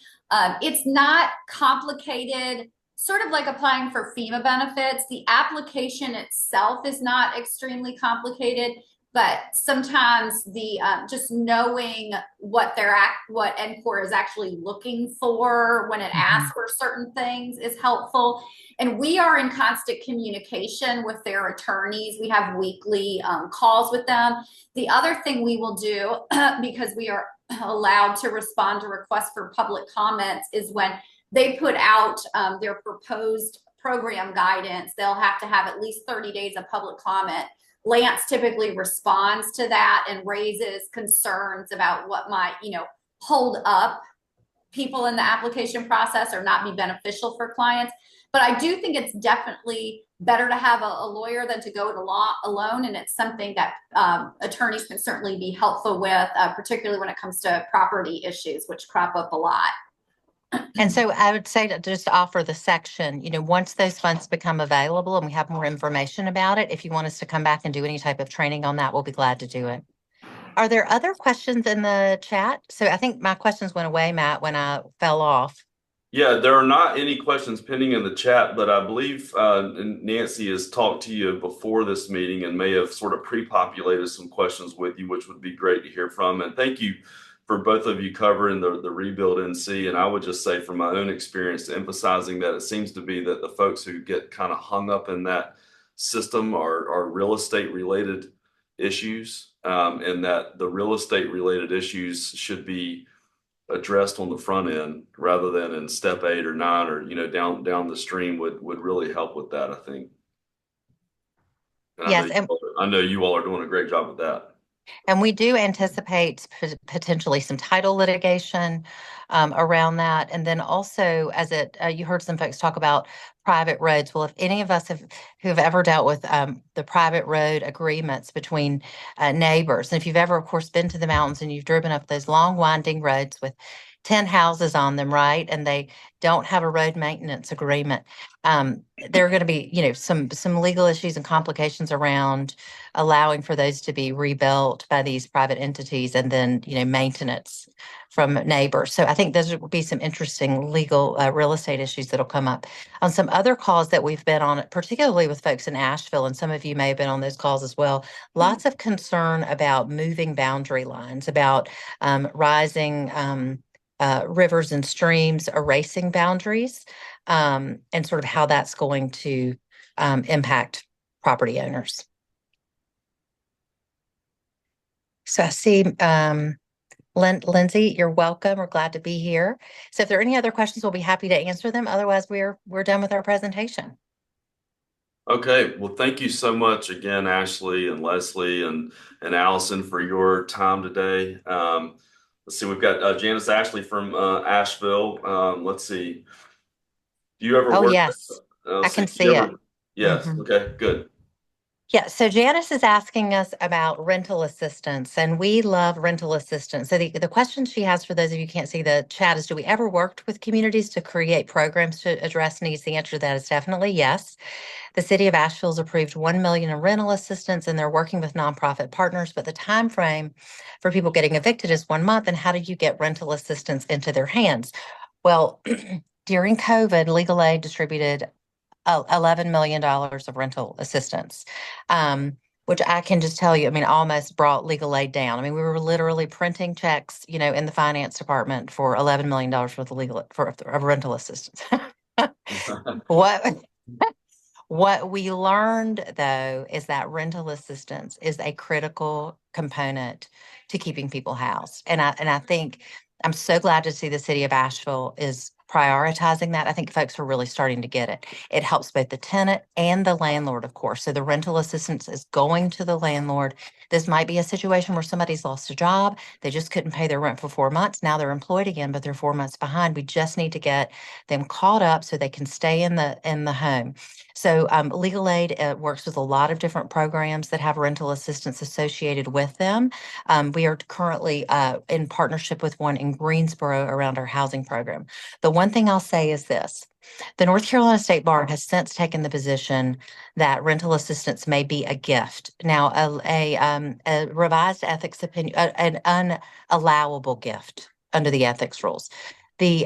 It's not complicated, sort of like applying for FEMA benefits. The application itself is not extremely complicated, but sometimes the just knowing what NCORE is actually looking for when it asks for certain things is helpful. And we are in constant communication with their attorneys. We have weekly calls with them. The other thing we will do, because we are allowed to respond to requests for public comments, is when they put out their proposed program guidance, they'll have to have at least 30 days of public comment. Lance typically responds to that and raises concerns about what might, hold up people in the application process or not be beneficial for clients. But I do think it's definitely better to have a lawyer than to go to law alone. And it's something that attorneys can certainly be helpful with, particularly when it comes to property issues, which crop up a lot. And so I would say to just offer the section, once those funds become available and we have more information about it, if you want us to come back and do any type of training on that, we'll be glad to do it. Are there other questions in the chat? So I think my questions went away, Matt, when I fell off. Yeah, there are not any questions pending in the chat, but I believe Nancy has talked to you before this meeting and may have sort of pre-populated some questions with you, which would be great to hear from. And thank you for both of you covering the Rebuild NC. And I would just say from my own experience, emphasizing that it seems to be that the folks who get kind of hung up in that system are real estate related issues, and that the real estate related issues should be addressed on the front end rather than in step 8 or 9 or, down the stream would really help with that, I think. And Yes, and I know you all are doing a great job with that. we do anticipate potentially some title litigation around that. And then also, you heard some folks talk about private roads. Well, if any of us who have ever dealt with the private road agreements between neighbors, and if you've ever, of course, been to the mountains and you've driven up those long winding roads with 10 houses on them, right? And they don't have a road maintenance agreement. There are going to be, some legal issues and complications around allowing for those to be rebuilt by these private entities and then, maintenance from neighbors. So I think those will be some interesting legal real estate issues that'll come up. On some other calls that we've been on, particularly with folks in Asheville, and some of you may have been on those calls as well, lots of concern about moving boundary lines, about rising rivers and streams erasing boundaries, and sort of how that's going to impact property owners. So I see, Lindsay, you're welcome. We're glad to be here. So if there are any other questions, we'll be happy to answer them. Otherwise, we're done with our presentation. Okay, well, thank you so much again, Ashley and Leslie and Allison, for your time today. Let's see, we've got Janice Ashley from Asheville. Let's see. Do you ever Oh, work? yes, I can see it. Yes. Mhm. Okay, good. Yeah, so Janice is asking us about rental assistance, and we love rental assistance. So the question she has, for those of you who can't see the chat, is do we ever worked with communities to create programs to address needs? The answer to that is definitely yes. The city of Asheville's approved $1 million in rental assistance, and they're working with nonprofit partners, but the time frame for people getting evicted is 1 month. And how do you get rental assistance into their hands? Well, during COVID, Legal Aid distributed $11 million of rental assistance, which I can just tell you, almost brought legal aid down. We were literally printing checks, in the finance department for $11 million worth of rental assistance. What we learned, though, is that rental assistance is a critical component to keeping people housed. And I think I'm so glad to see the city of Asheville is prioritizing that. I think folks are really starting to get it. It helps both the tenant and the landlord, of course. So the rental assistance is going to the landlord. This might be a situation where somebody's lost a job. They just couldn't pay their rent for 4 months. Now they're employed again, but they're 4 months behind. We just need to get them caught up so they can stay in the home. So Legal Aid works with a lot of different programs that have rental assistance associated with them. We are currently in partnership with one in Greensboro around our housing program. The one thing I'll say is this: the North Carolina State Bar has since taken the position that rental assistance may be a gift. Now, a revised ethics opinion, an unallowable gift under the ethics rules. The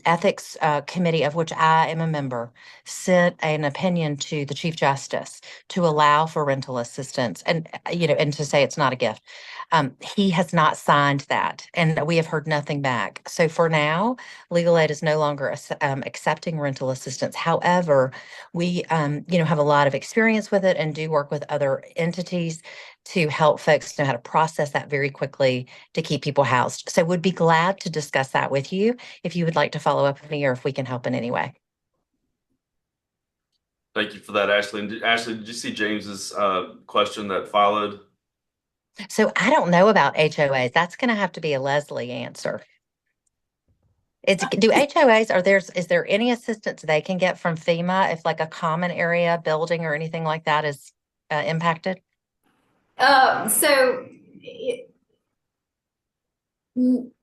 ethics committee, of which I am a member, sent an opinion to the Chief Justice to allow for rental assistance and to say it's not a gift. He has not signed that, and we have heard nothing back. So for now, Legal Aid is no longer accepting rental assistance. However, we have a lot of experience with it and do work with other entities to help folks know how to process that very quickly to keep people housed. So would be glad to discuss that with you if you would like to follow up with me or if we can help in any way. Thank you for that, Ashley. And Ashley, did you see James's question that followed? So I don't know about HOAs. That's going to have to be a Leslie answer. Do HOAs, is there any assistance they can get from FEMA if like a common area building or anything like that is impacted?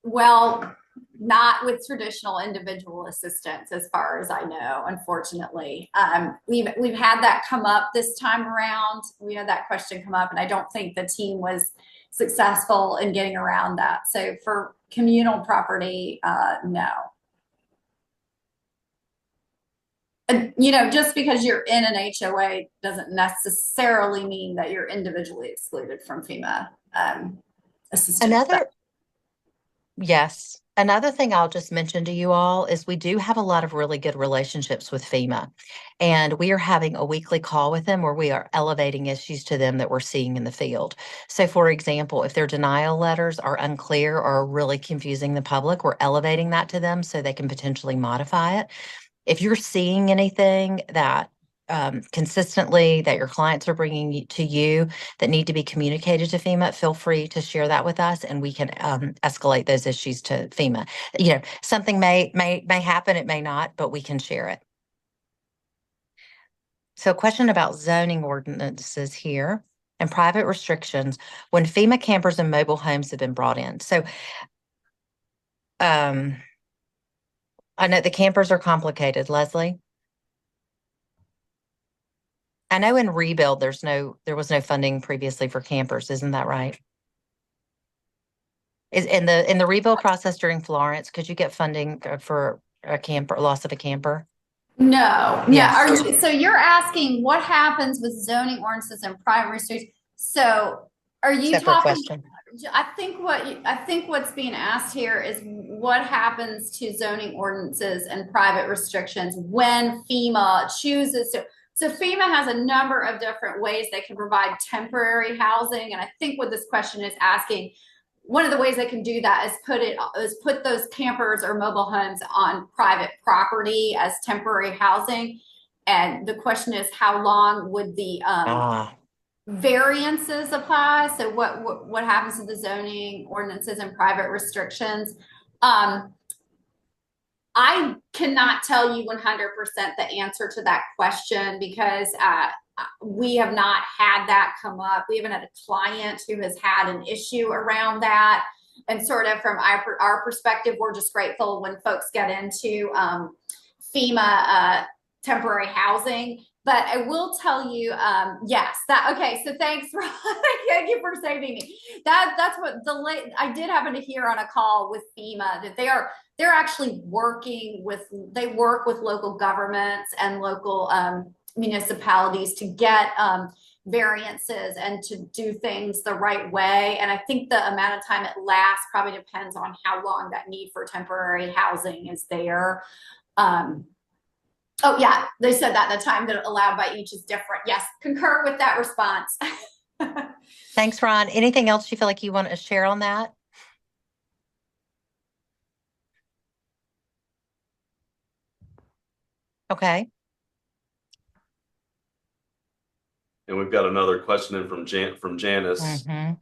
Well, not with traditional individual assistance, as far as I know, unfortunately. We've had that come up this time around. We had that question come up, and I don't think the team was successful in getting around that. So for communal property, no. And, just because you're in an HOA doesn't necessarily mean that you're individually excluded from FEMA assistance. Yes. Another thing I'll just mention to you all is we do have a lot of really good relationships with FEMA. And we are having a weekly call with them where we are elevating issues to them that we're seeing in the field. So for example, if their denial letters are unclear or really confusing the public, we're elevating that to them so they can potentially modify it. If you're seeing anything that consistently that your clients are bringing to you that need to be communicated to FEMA, feel free to share that with us, and we can escalate those issues to FEMA. You know, something may happen, it may not, but we can share it. So, a question about zoning ordinances here and private restrictions when FEMA campers and mobile homes have been brought in. So, I know the campers are complicated, Leslie. I know in rebuild, there was no funding previously for campers. Isn't that right? Is in the rebuild process during Florence, could you get funding for a camper, loss of a camper? No, Yes. so you're asking what happens with zoning ordinances and private restrictions. So are you Separate talking? question. I think what's being asked here is what happens to zoning ordinances and private restrictions when FEMA chooses to. So FEMA has a number of different ways they can provide temporary housing, and I think what this question is asking, one of the ways they can do that is put those campers or mobile homes on private property as temporary housing. And the question is, how long would the variances apply? So what happens to the zoning ordinances and private restrictions? I cannot tell you 100% the answer to that question because we have not had that come up. We haven't had a client who has had an issue around that. And sort of from our perspective, we're just grateful when folks get into FEMA temporary housing. But I will tell you, yes, okay. So thanks, Ron. Thank you for saving me. That's what I did happen to hear on a call with FEMA that they're actually work with local governments and local municipalities to get variances and to do things the right way. And I think the amount of time it lasts probably depends on how long that need for temporary housing is there. Oh yeah, they said that the time that allowed by each is different. Yes, concur with that response. Thanks, Ron. Anything else you feel like you want to share on that? Okay. And we've got another question in from Janice. Mm-hmm.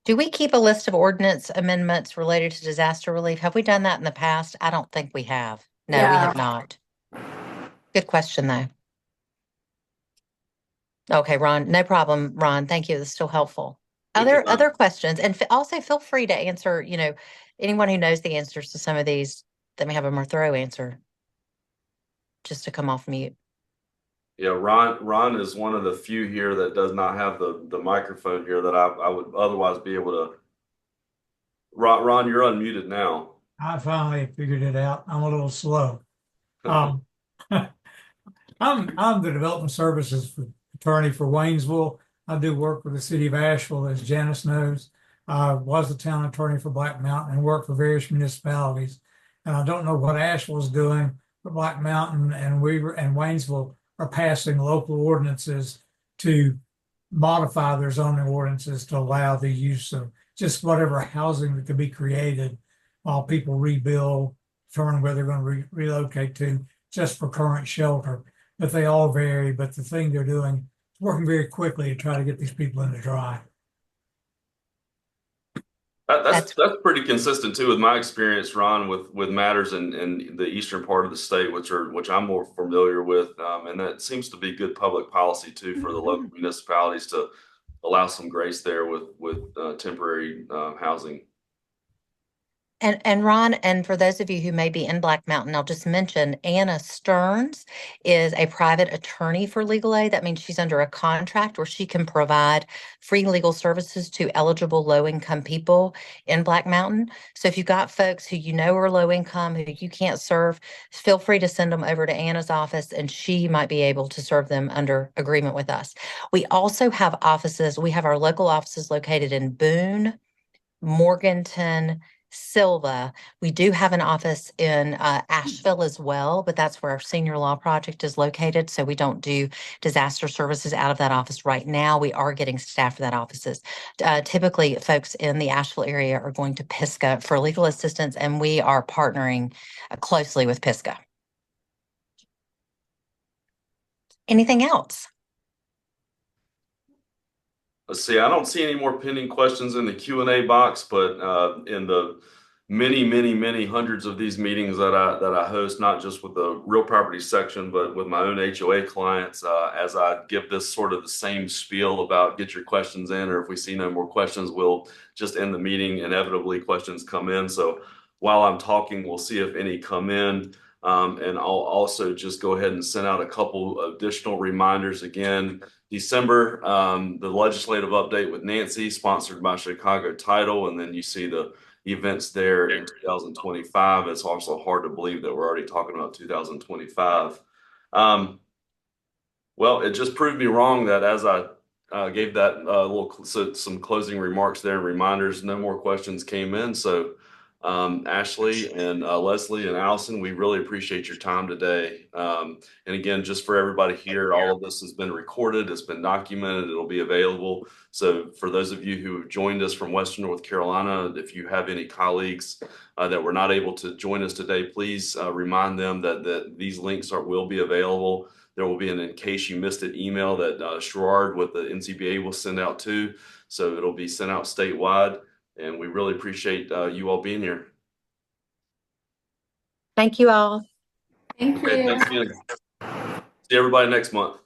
Do we keep a list of ordinance amendments related to disaster relief? Have we done that in the past? I don't think we have. No, we have not. Good question, though. Okay, Ron, no problem, Ron. Thank you. That's still helpful. Other questions, and also feel free to answer, you know, anyone who knows the answers to some of these that may have a more thorough answer, just to come off mute. Yeah, Ron is one of the few here that does not have the microphone here that I would otherwise be able to. Ron, you're unmuted now. I finally figured it out. I'm a little slow. I'm the development services attorney for Waynesville. I do work for the city of Asheville, as Janice knows. I was the town attorney for Black Mountain and worked for various municipalities. And I don't know what Asheville is doing, but Black Mountain and Waynesville are passing local ordinances to modify their zoning ordinances to allow the use of just whatever housing that could be created while people rebuild, determine where they're going to relocate to, just for current shelter. But they all vary. But the thing they're doing is working very quickly to try to get these people in the dry. That's pretty consistent too with my experience, Ron, with matters in the eastern part of the state, which I'm more familiar with, and that seems to be good public policy too for the local municipalities to allow some grace there with temporary housing. And Ron, and for those of you who may be in Black Mountain, I'll just mention Anna Stearns is a private attorney for legal aid. That means she's under a contract where she can provide free legal services to eligible low-income people in Black Mountain. So if you've got folks who you know are low income, who you can't serve, feel free to send them over to Anna's office and she might be able to serve them under agreement with us. We also have offices. We have our local offices located in Boone, Morganton, Silva. We do have an office in Asheville as well, but that's where our senior law project is located. So we don't do disaster services out of that office right now. We are getting staff for that offices. Typically, folks in the Asheville area are going to Pisgah for legal assistance, and we are partnering closely with Pisgah. Anything else? Let's see, I don't see any more pending questions in the Q&A box, but in the many hundreds of these meetings that I host, not just with the real property section, but with my own HOA clients, as I give this sort of the same spiel about get your questions in, or if we see no more questions, we'll just end the meeting. Inevitably, questions come in. So while I'm talking, we'll see if any come in. And I'll also just go ahead and send out a couple additional reminders again. December, the legislative update with Nancy, sponsored by Chicago Title, and then you see the events there in 2025. It's also hard to believe that we're already talking about 2025. Well, it just proved me wrong that as I gave that some closing remarks there and reminders, no more questions came in. So Ashley and Leslie and Allison, we really appreciate your time today. And again, just for everybody here, all of this has been recorded, it's been documented, it'll be available. So for those of you who have joined us from Western North Carolina, if you have any colleagues that were not able to join us today, please remind them that these links will be available. There will be an in case you missed it email that Sherrard with the NCBA will send out too. So it'll be sent out statewide. And we really appreciate you all being here. Thank you all. Thank Okay, you. thanks again. See everybody next month.